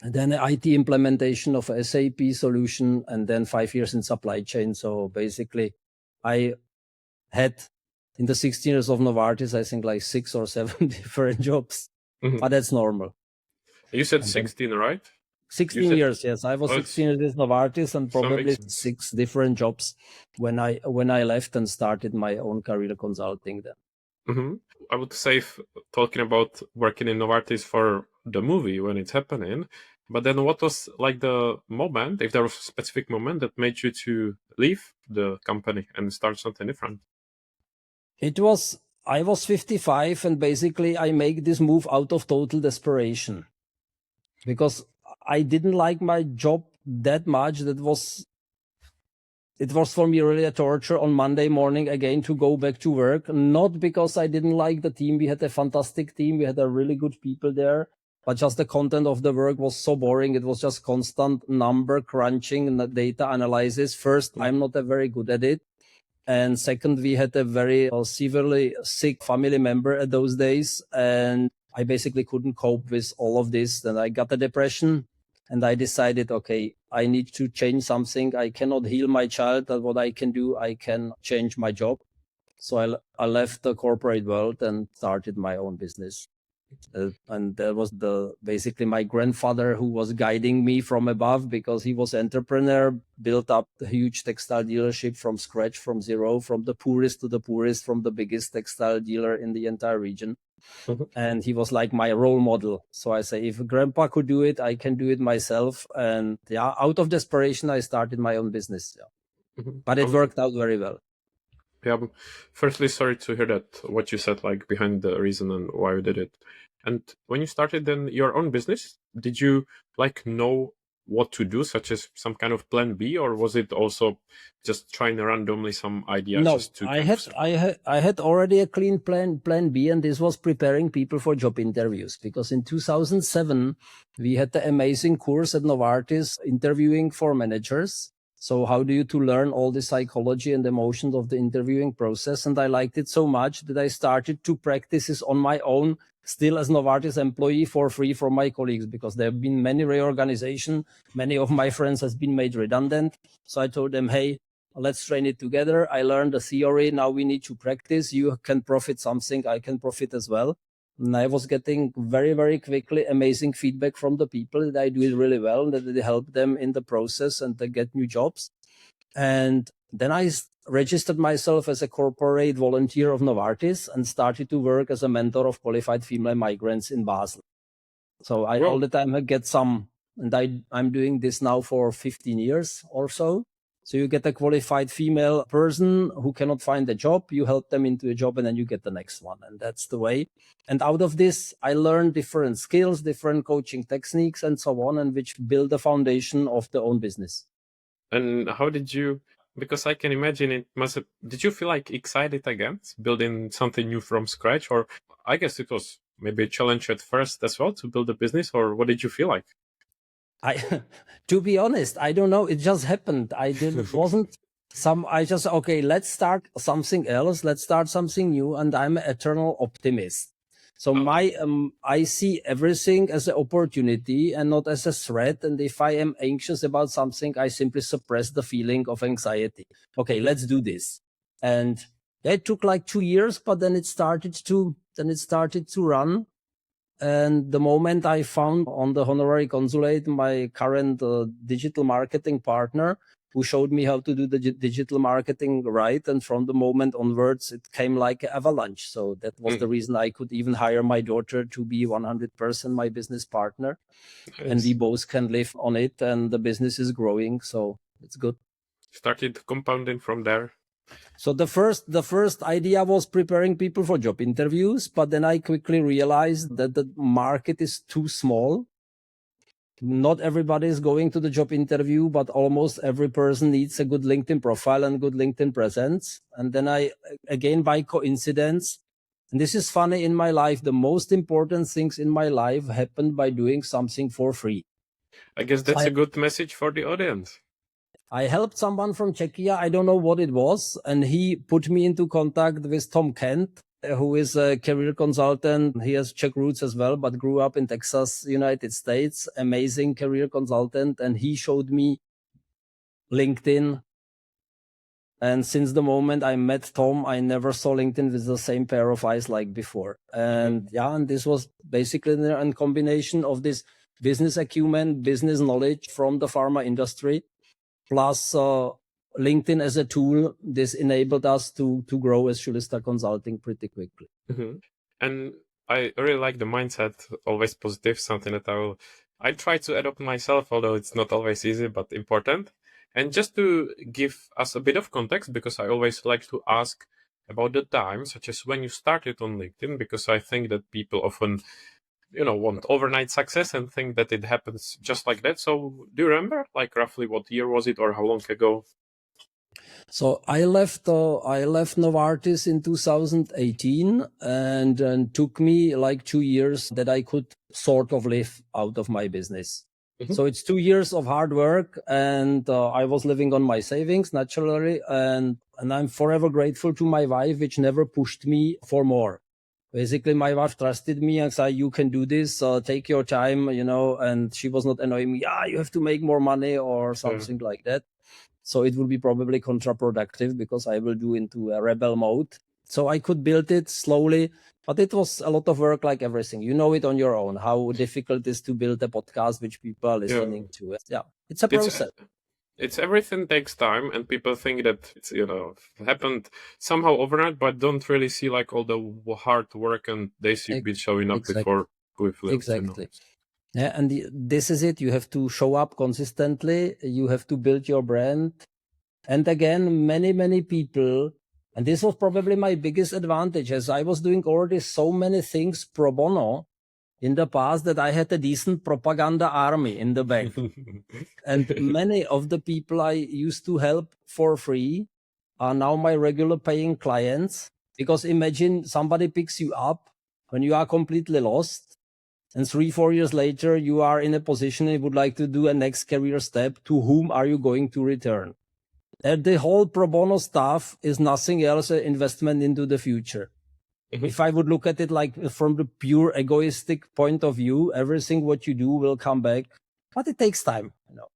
and then IT implementation of SAP solution, and then 5 years in supply chain. So basically, I had in the 16 years of Novartis, I think like 6 or 7 different jobs, but that's normal. You said 16, right? 16 years, yes. I was 16 years with Novartis and probably 6 different jobs when I left and started my own career consulting then. I would say talking about working in Novartis for the movie when it's happening, but then what was like the moment, if there was a specific moment that made you to leave the company and start something different? I was 55 and basically I make this move out of total desperation because I didn't like my job that much. It was for me really a torture on Monday morning again to go back to work, not because I didn't like the team. We had a fantastic team. We had a really good people there, but just the content of the work was so boring. It was just constant number crunching and data analysis. First, I'm not very good at it. And second, we had a very severely sick family member at those days. And I basically couldn't cope with all of this. Then I got a depression and I decided, okay, I need to change something. I cannot heal my child. But what I can do, I can change my job. So I left the corporate world and started my own business. And that was basically my grandfather who was guiding me from above because he was entrepreneur, built up a huge textile dealership from scratch, from zero, from the poorest to the poorest, from the biggest textile dealer in the entire region. And he was like my role model. So I say, if grandpa could do it, I can do it myself. And yeah, out of desperation, I started my own business. Yeah. But it worked out very well. Yeah. Firstly, sorry to hear that, what you said, like behind the reason and why you did it. And when you started then your own business, did you like know what to do, such as some kind of plan B, or was it also just trying randomly some ideas? No, just to I had already a clean plan B, and this was preparing people for job interviews. Because in 2007, we had the amazing course at Novartis interviewing for managers. So how do you to learn all the psychology and emotions of the interviewing process? And I liked it so much that I started to practice this on my own, still as Novartis employee for free from my colleagues, because there have been many reorganization. Many of my friends has been made redundant. So I told them, hey, let's train it together. I learned the theory. Now we need to practice. You can profit something. I can profit as well. And I was getting very, very quickly amazing feedback from the people that I do it really well, and that it helped them in the process and they get new jobs. And then I registered myself as a corporate volunteer of Novartis and started to work as a mentor of qualified female migrants in Basel. So I all the time I get some, and I'm doing this now for 15 years or so. So you get a qualified female person who cannot find a job, you help them into a job, and then you get the next one. And that's the way. And out of this, I learned different skills, different coaching techniques, and so on, and which build the foundation of the own business. And how did you, because I can imagine it must have, did you feel like excited again, building something new from scratch? Or I guess it was maybe a challenge at first as well to build a business, or what did you feel like? To be honest, I don't know. It just happened. I just, okay, let's start something else. Let's start something new. And I'm an eternal optimist. So I see everything as an opportunity and not as a threat. And if I am anxious about something, I simply suppress the feeling of anxiety. Okay, let's do this. And it took like 2 years, but then it started to run. And the moment I found on the Honorary Consulate my current digital marketing partner, who showed me how to do the digital marketing right. And from the moment onwards, it came like an avalanche. So that was the reason I could even hire my daughter to be 100% my business partner. Nice. And we both can live on it, and the business is growing. So it's good. Started compounding from there. So the first idea was preparing people for job interviews, but then I quickly realized that the market is too small. Not everybody is going to the job interview, but almost every person needs a good LinkedIn profile and good LinkedIn presence. And then I, again, by coincidence, and this is funny in my life, the most important things in my life happened by doing something for free. I guess that's a good message for the audience. I helped someone from Czechia. I don't know what it was. And he put me into contact with Tom Kent, who is a career consultant. He has Czech roots as well, but grew up in Texas, United States. Amazing career consultant. And he showed me LinkedIn. And since the moment I met Tom, I never saw LinkedIn with the same pair of eyes like before. And and this was basically a combination of this business acumen, business knowledge from the pharma industry, plus LinkedIn as a tool. This enabled us to grow as Sulista Consulting pretty quickly. And I really like the mindset, always positive, something that I try to adopt myself, although it's not always easy, but important. And just to give us a bit of context, because I always like to ask about the time, such as when you started on LinkedIn, because I think that people often, want overnight success and think that it happens just like that. So do you remember, like, roughly what year was it or how long ago? So I left Novartis in 2018, and took me like 2 years that I could sort of live out of my business. So it's 2 years of hard work, and I was living on my savings naturally, and I'm forever grateful to my wife, which never pushed me for more. Basically, my wife trusted me and said, "You can do this. Take your time," and she was not annoying me. "Yeah, you have to make more money," or something like that. So it will be probably counterproductive because I will do into a rebel mode. So I could build it slowly, but it was a lot of work, like everything. You know it on your own, how difficult it is to build a podcast which people are listening to. Yeah, it's a process. It's everything takes time, and people think that it's happened somehow overnight, but don't really see like all the hard work and days you've been showing up before with Lips. Exactly. Yeah, and this is it. You have to show up consistently. You have to build your brand. And again, many people, and this was probably my biggest advantage, as I was doing already so many things pro bono in the past that I had a decent propaganda army in the back. And many of the people I used to help for free are now my regular paying clients. Because imagine somebody picks you up when you are completely lost, and 3-4 years later, you are in a position and would like to do a next career step. To whom are you going to return? And the whole pro bono stuff is nothing else an investment into the future. If I would look at it like from the pure egoistic point of view, everything what you do will come back, but it takes time.